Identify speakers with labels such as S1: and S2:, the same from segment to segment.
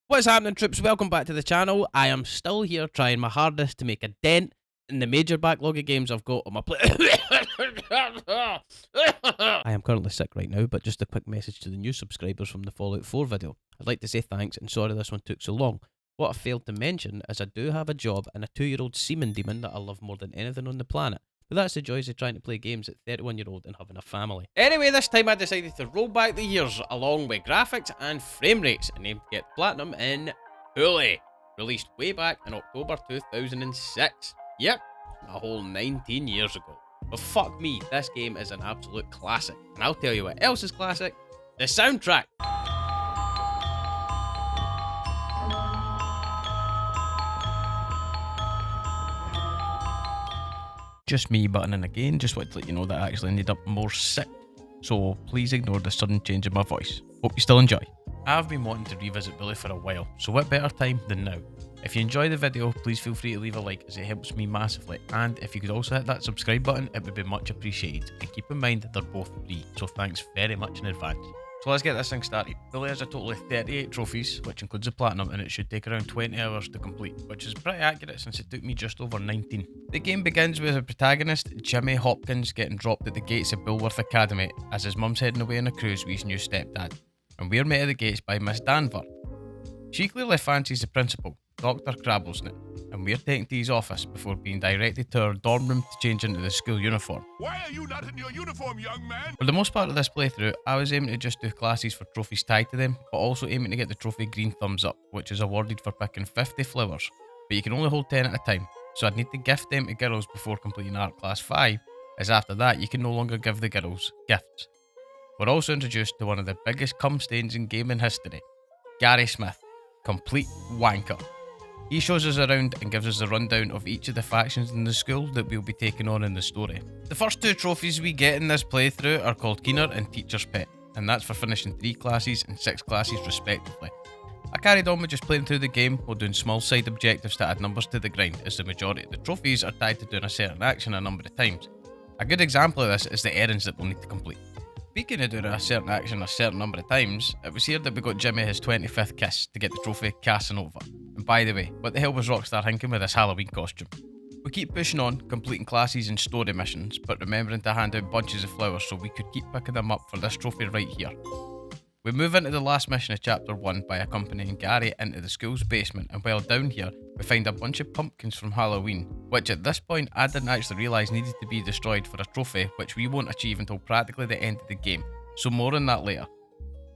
S1: What's happening, troops? Welcome back to the channel. I am still here trying my hardest to make a dent in the major backlog of games I've got on my plate. I am currently sick right now, but just a quick message to the new subscribers from the Fallout 4 video. I'd like to say thanks and sorry this one took so long. What I failed to mention is I do have a job and a 2-year-old semen demon that I love more than anything on the planet. But that's the joys of trying to play games at 31-year-old and having a family. Anyway, this time I decided to roll back the years along with graphics and frame rates and aim to get platinum in fully. Released way back in October 2006. Yep, a whole 19 years ago. But fuck me, this game is an absolute classic. And I'll tell you what else is classic. The soundtrack. Just me butting in again, just wanted to let you know that I actually ended up more sick, so please ignore the sudden change in my voice. Hope you still enjoy. I've been wanting to revisit Bully for a while, so what better time than now? If you enjoy the video, please feel free to leave a like as it helps me massively, and if you could also hit that subscribe button, it would be much appreciated, and keep in mind that they're both free, so thanks very much in advance. So let's get this thing started. Bully has a total of 38 trophies, which includes a platinum, and it should take around 20 hours to complete, which is pretty accurate since it took me just over 19. The game begins with a protagonist, Jimmy Hopkins, getting dropped at the gates of Bulworth Academy as his mum's heading away on a cruise with his new stepdad, and we're met at the gates by Miss Danver. She clearly fancies the principal, Dr. Crabblesnip, and we're taken to his office before being directed to our dorm room to change into the school uniform.
S2: Why are you not in your uniform, young man?
S1: For the most part of this playthrough, I was aiming to just do classes for trophies tied to them, but also aiming to get the trophy green thumbs up, which is awarded for picking 50 flowers, but you can only hold 10 at a time, so I'd need to gift them to girls before completing Art Class 5, as after that you can no longer give the girls gifts. We're also introduced to one of the biggest cum stains in gaming history, Gary Smith, complete wanker. He shows us around and gives us a rundown of each of the factions in the school that we'll be taking on in the story. The first two trophies we get in this playthrough are called Keener and Teacher's Pet, and that's for finishing 3 classes and 6 classes respectively. I carried on with just playing through the game while doing small side objectives to add numbers to the grind, as the majority of the trophies are tied to doing a certain action a number of times. A good example of this is the errands that we'll need to complete. Speaking of doing a certain action a certain number of times, it was here that we got Jimmy his 25th kiss to get the trophy Casanova. And by the way, what the hell was Rockstar thinking with this Halloween costume? We keep pushing on, completing classes and story missions, but remembering to hand out bunches of flowers so we could keep picking them up for this trophy right here. We move into the last mission of Chapter 1 by accompanying Gary into the school's basement, and while down here, we find a bunch of pumpkins from Halloween, which at this point I didn't actually realise needed to be destroyed for a trophy, which we won't achieve until practically the end of the game, so more on that later.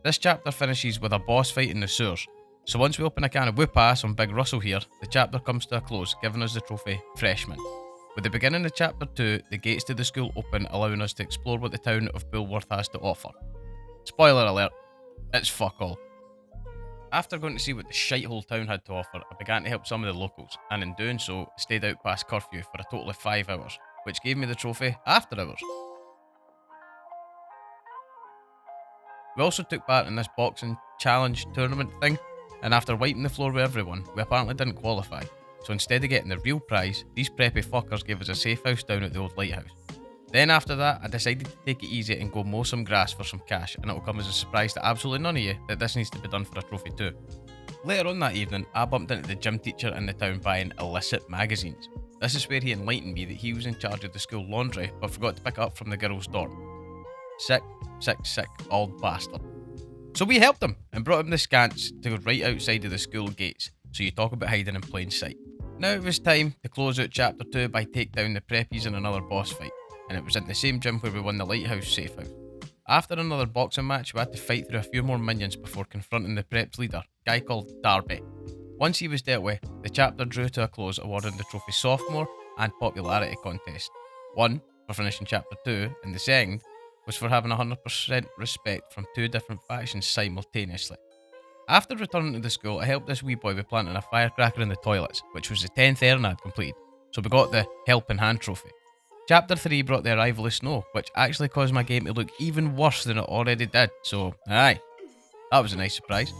S1: This chapter finishes with a boss fight in the sewers, so once we open a can of whoop-ass on Big Russell here, the chapter comes to a close, giving us the trophy Freshman. With the beginning of Chapter 2, the gates to the school open, allowing us to explore what the town of Bulworth has to offer. Spoiler alert, it's fuck all. After going to see what the shithole town had to offer, I began to help some of the locals, and in doing so, stayed out past curfew for a total of 5 hours, which gave me the trophy After Hours. We also took part in this boxing challenge tournament thing, and after wiping the floor with everyone, we apparently didn't qualify, so instead of getting the real prize, these preppy fuckers gave us a safe house down at the old lighthouse. Then after that, I decided to take it easy and go mow some grass for some cash, and it'll come as a surprise to absolutely none of you that this needs to be done for a trophy too. Later on that evening, I bumped into the gym teacher in the town buying illicit magazines. This is where he enlightened me that he was in charge of the school laundry, but forgot to pick it up from the girls' dorm. Sick, old bastard. So we helped him, and brought him the scants to go right outside of the school gates, so you talk about hiding in plain sight. Now it was time to close out Chapter 2 by take down the preppies in another boss fight, and it was in the same gym where we won the lighthouse safe house. After another boxing match, we had to fight through a few more minions before confronting the prep's leader, a guy called Darby. Once he was dealt with, the chapter drew to a close, awarding the trophy Sophomore and Popularity Contest. One for finishing Chapter 2, and the second was for having 100% respect from 2 different factions simultaneously. After returning to the school, I helped this wee boy with planting a firecracker in the toilets, which was the 10th errand I'd completed, so we got the Helping Hand trophy. Chapter 3 brought the arrival of snow, which actually caused my game to look even worse than it already did, so aye, that was a nice surprise.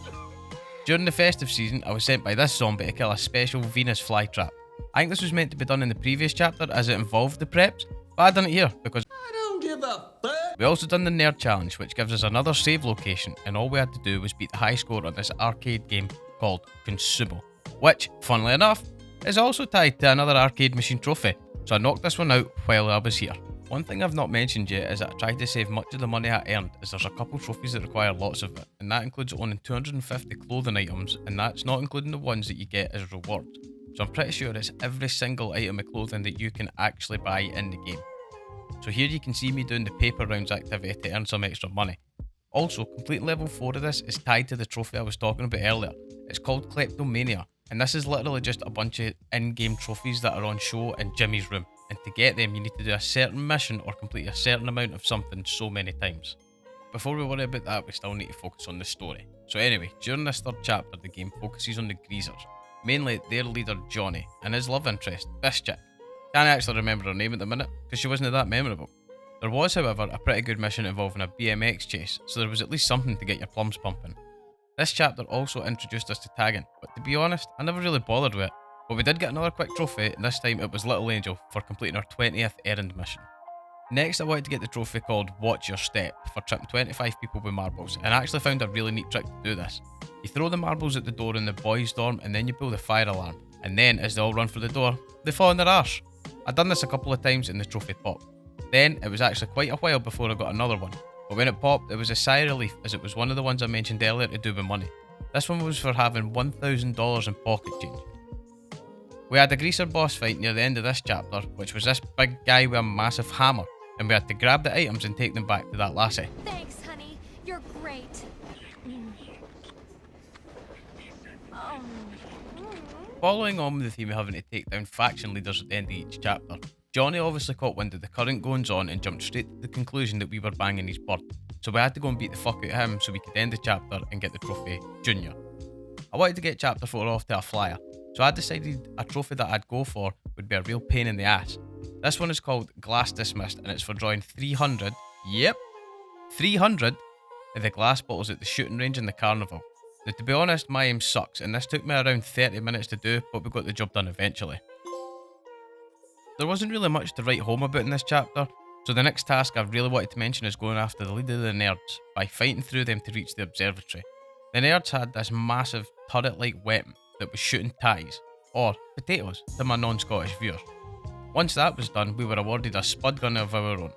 S1: During the festive season, I was sent by this zombie to kill a special Venus flytrap. I think this was meant to be done in the previous chapter as it involved the preps, but I done it here because I don't give a fuck. We also done the Nerd Challenge, which gives us another save location, and all we had to do was beat the high score on this arcade game called Consumo, which, funnily enough, is also tied to another arcade machine trophy, so I knocked this one out while I was here. One thing I've not mentioned yet is that I tried to save much of the money I earned, as there's a couple trophies that require lots of it, and that includes owning 250 clothing items, and that's not including the ones that you get as rewards. So I'm pretty sure it's every single item of clothing that you can actually buy in the game. So here you can see me doing the paper rounds activity to earn some extra money. Also, completing level 4 of this is tied to the trophy I was talking about earlier. It's called Kleptomania, and this is literally just a bunch of in-game trophies that are on show in Jimmy's room, and to get them you need to do a certain mission or complete a certain amount of something so many times. Before we worry about that, we still need to focus on the story. So anyway, during this third chapter the game focuses on the Greasers, mainly their leader Johnny and his love interest, this chick. Can't actually remember her name at the minute because she wasn't that memorable. There was, however, a pretty good mission involving a BMX chase, so there was at least something to get your plums pumping. This chapter also introduced us to tagging, but to be honest, I never really bothered with it. But we did get another quick trophy, and this time it was Little Angel for completing our 20th errand mission. Next, I wanted to get the trophy called Watch Your Step for tripping 25 people with marbles, and I actually found a really neat trick to do this. You throw the marbles at the door in the boys' dorm, and then you pull the fire alarm, and then as they all run for the door, they fall on their arse. I'd done this a couple of times and the trophy popped. Then, it was actually quite a while before I got another one, but when it popped, it was a sigh of relief as it was one of the ones I mentioned earlier to do with money. This one was for having $1,000 in pocket change. We had a greaser boss fight near the end of this chapter, which was this big guy with a massive hammer, and we had to grab the items and take them back to that lassie.
S3: Thanks, honey. You're great.
S1: Following on with the theme of having to take down faction leaders at the end of each chapter, Johnny obviously caught wind of the current goings on and jumped straight to the conclusion that we were banging his bird, so we had to go and beat the fuck out of him so we could end the chapter and get the trophy Junior. I wanted to get chapter 4 off to a flyer, so I decided a trophy that I'd go for would be a real pain in the ass. This one is called Glass Dismissed, and it's for drawing 300, yep, 300 of the glass bottles at the shooting range in the carnival. Now, to be honest, my aim sucks, and this took me around 30 minutes to do, but we got the job done eventually. There wasn't really much to write home about in this chapter, so the next task I really wanted to mention is going after the leader of the nerds by fighting through them to reach the observatory. The nerds had this massive turret-like weapon that was shooting ties, or potatoes, to my non-Scottish viewers. Once that was done, we were awarded a spud gun of our own.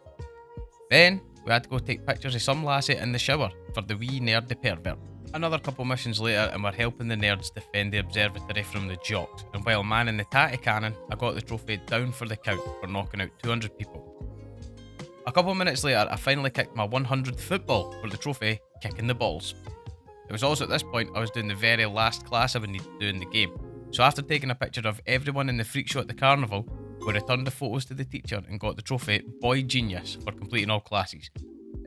S1: Then, we had to go take pictures of some lassie in the shower for the wee nerdy pervert. Another couple missions later and we're helping the nerds defend the observatory from the jocks, and while manning the tatty cannon, I got the trophy down for the count for knocking out 200 people. A couple minutes later, I finally kicked my 100th football for the trophy, kicking the balls. It was also at this point I was doing the very last class I would need to do in the game, so after taking a picture of everyone in the freak show at the carnival, we returned the photos to the teacher and got the trophy Boy Genius for completing all classes.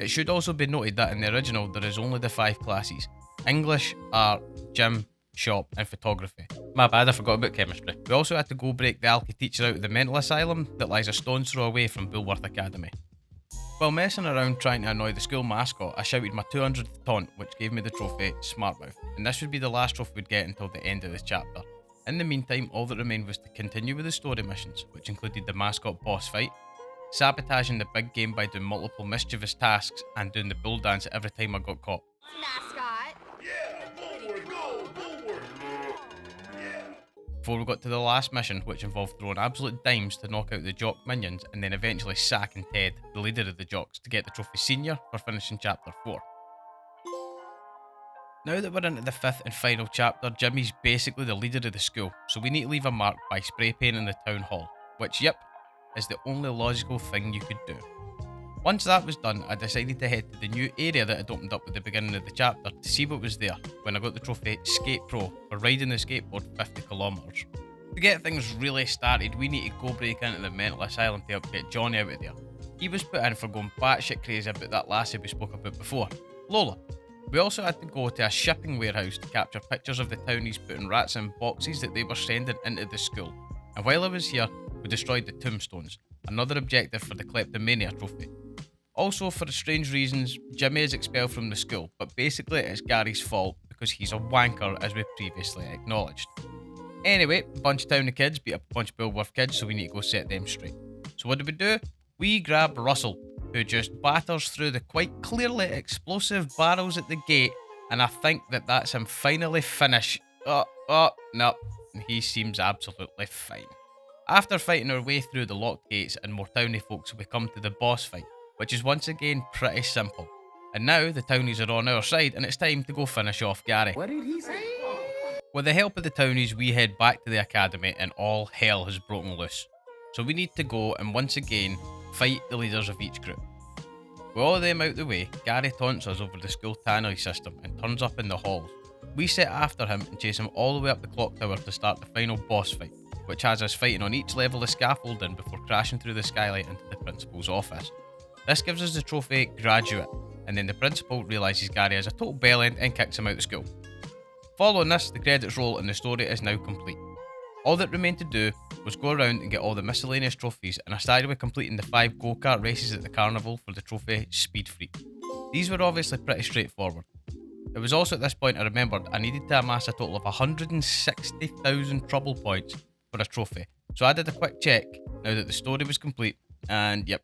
S1: It should also be noted that in the original there is only the 5 classes: English, Art, Gym, Shop and Photography. My bad, I forgot about Chemistry. We also had to go break the alky teacher out of the mental asylum that lies a stone's throw away from Bulworth Academy. While messing around trying to annoy the school mascot, I shouted my 200th taunt, which gave me the trophy Smartmouth, and this would be the last trophy we'd get until the end of this chapter. In the meantime, all that remained was to continue with the story missions, which included the mascot boss fight, sabotaging the big game by doing multiple mischievous tasks, and doing the bull dance every time I got caught.
S3: Mascot.
S1: Before we got to the last mission, which involved throwing absolute dimes to knock out the jock minions and then eventually sacking Ted, the leader of the jocks, to get the trophy Senior for finishing chapter 4. Now that we're into the 5th and final chapter, Jimmy's basically the leader of the school, so we need to leave a mark by spray painting the town hall, which, yep, is the only logical thing you could do. Once that was done, I decided to head to the new area that had opened up at the beginning of the chapter to see what was there when I got the trophy Skate Pro for riding the skateboard 50 kilometers. To get things really started, we need to go break into the mental asylum to help get Johnny out of there. He was put in for going batshit crazy about that lassie we spoke about before, Lola. We also had to go to a shipping warehouse to capture pictures of the townies putting rats in boxes that they were sending into the school. And while I was here, we destroyed the tombstones, another objective for the Kleptomania trophy. Also, for strange reasons, Jimmy is expelled from the school, but basically it's Gary's fault because he's a wanker, as we previously acknowledged. Anyway, a bunch of townie kids beat up a bunch of Bulworth kids, so we need to go set them straight. So what do? We grab Russell, who just batters through the quite clearly explosive barrels at the gate, and I think that's him finally finish No, he seems absolutely fine. After fighting our way through the locked gates and more townie folks, we come to the boss fight, which is once again pretty simple. And now the townies are on our side and it's time to go finish off Gary.
S4: What did he say?
S1: With the help of the townies, we head back to the academy and all hell has broken loose. So we need to go and once again fight the leaders of each group. With all of them out the way, Gary taunts us over the school tannoy system and turns up in the halls. We set after him and chase him all the way up the clock tower to start the final boss fight, which has us fighting on each level of scaffolding before crashing through the skylight into the principal's office. This gives us the trophy Graduate, and then the principal realises Gary is a total bellend and kicks him out of school. Following this, the credits roll and the story is now complete. All that remained to do was go around and get all the miscellaneous trophies, and I started with completing the 5 go-kart races at the carnival for the trophy Speed Freak. These were obviously pretty straightforward. It was also at this point I remembered I needed to amass a total of 160,000 trouble points for a trophy, so I did a quick check now that the story was complete, and yep,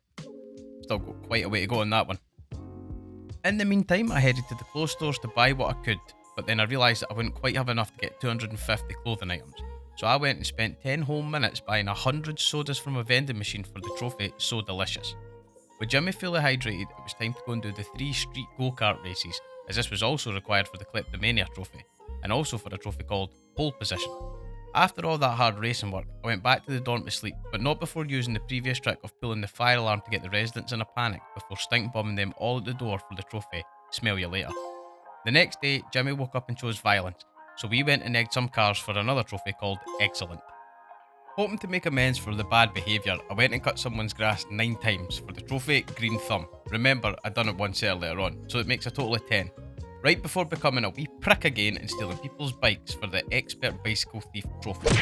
S1: still got quite a way to go on that one. In the meantime, I headed to the clothes stores to buy what I could, but then I realised that I wouldn't quite have enough to get 250 clothing items. So I went and spent 10 whole minutes buying 100 sodas from a vending machine for the trophy So Delicious. With Jimmy fully hydrated, it was time to go and do the 3 street go-kart races, as this was also required for the Kleptomania trophy, and also for a trophy called Pole Position. After all that hard racing work, I went back to the dorm to sleep, but not before using the previous trick of pulling the fire alarm to get the residents in a panic before stink bombing them all at the door for the trophy Smell You Later. The next day, Jimmy woke up and chose violence, so we went and egged some cars for another trophy called Excellent. Hoping to make amends for the bad behaviour, I went and cut someone's grass 9 times for the trophy Green Thumb. Remember, I'd done it once earlier on, so it makes a total of 10. Right before becoming a wee prick again and stealing people's bikes for the Expert Bicycle Thief trophy.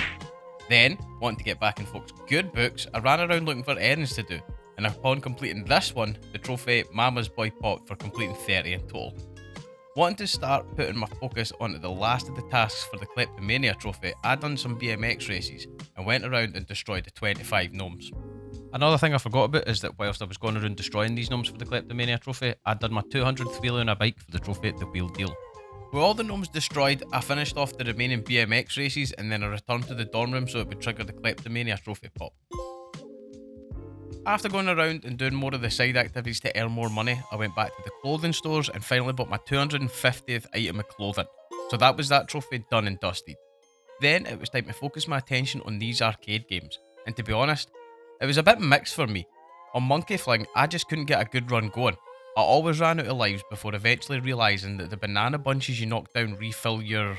S1: Then, wanting to get back in folks' good books, I ran around looking for errands to do, and upon completing this one, the trophy Mama's Boy Pop for completing 30 in total. Wanting to start putting my focus onto the last of the tasks for the Kleptomania trophy, I done some BMX races and went around and destroyed the 25 gnomes. Another thing I forgot about is that whilst I was going around destroying these gnomes for the Kleptomania trophy, I'd done my 200th wheel on a bike for the trophy The Wheel Deal. With all the gnomes destroyed, I finished off the remaining BMX races and then I returned to the dorm room so it would trigger the Kleptomania trophy pop. After going around and doing more of the side activities to earn more money, I went back to the clothing stores and finally bought my 250th item of clothing. So that was that trophy done and dusted. Then it was time to focus my attention on these arcade games, and to be honest, it was a bit mixed for me. On Monkey Fling, I just couldn't get a good run going. I always ran out of lives before eventually realising that the banana bunches you knock down refill your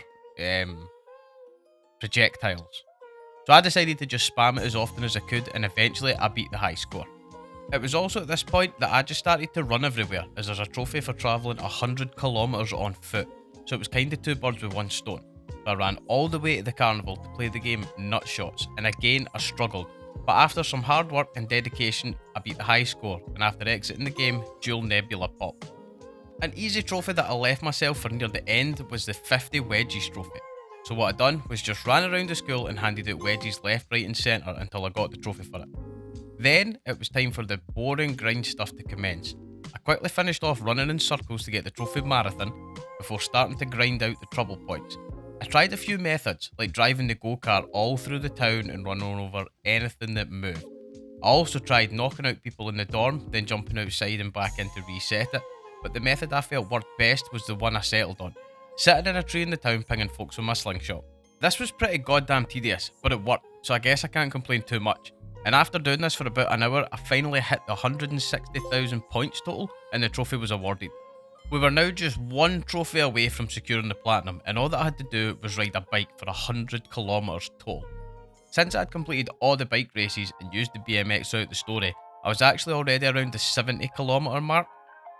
S1: projectiles. So I decided to just spam it as often as I could, and eventually I beat the high score. It was also at this point that I just started to run everywhere, as there's a trophy for travelling 100 kilometres on foot, so it was kind of 2 birds with 1 stone. So I ran all the way to the carnival to play the game Nutshots, and again I struggled, but after some hard work and dedication I beat the high score, and after exiting the game, Dual Nebula Pop. An easy trophy that I left myself for near the end was the 50 wedges trophy. So what I done was just ran around the school and handed out wedges left, right and centre until I got the trophy for it. Then it was time for the boring grind stuff to commence. I quickly finished off running in circles to get the trophy marathon before starting to grind out the trouble points. I tried a few methods like driving the go-kart all through the town and running over anything that moved. I also tried knocking out people in the dorm, then jumping outside and back in to reset it, but the method I felt worked best was the one I settled on. Sitting in a tree in the town pinging folks with my slingshot. This was pretty goddamn tedious, but it worked, so I guess I can't complain too much. And after doing this for about an hour, I finally hit the 160,000 points total and the trophy was awarded. We were now just 1 trophy away from securing the platinum, and all that I had to do was ride a bike for 100 kilometres total. Since I had completed all the bike races and used the BMX throughout the story, I was actually already around the 70 kilometre mark.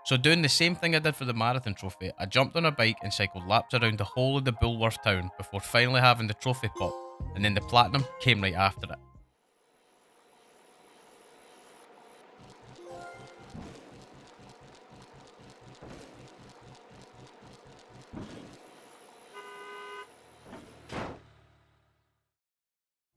S1: So doing the same thing I did for the marathon trophy, I jumped on a bike and cycled laps around the whole of the Bulworth town before finally having the trophy pop, and then the platinum came right after it.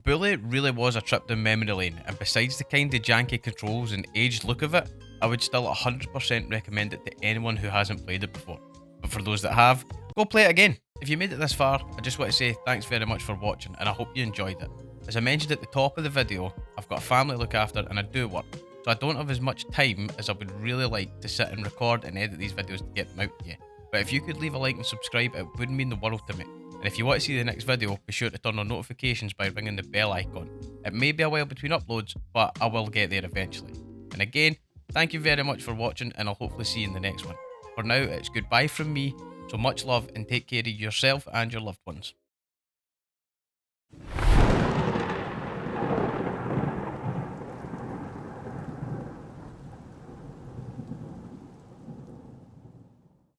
S1: Bully really was a trip down memory lane, and besides the kind of janky controls and aged look of it, I would still 100% recommend it to anyone who hasn't played it before. But for those that have, go play it again. If you made it this far, I just want to say thanks very much for watching and I hope you enjoyed it. As I mentioned at the top of the video, I've got a family to look after and I do work, so I don't have as much time as I would really like to sit and record and edit these videos to get them out to you. But if you could leave a like and subscribe, it would mean the world to me. And if you want to see the next video, be sure to turn on notifications by ringing the bell icon. It may be a while between uploads, but I will get there eventually. And again, thank you very much for watching and I'll hopefully see you in the next one. For now, it's goodbye from me, so much love and take care of yourself and your loved ones.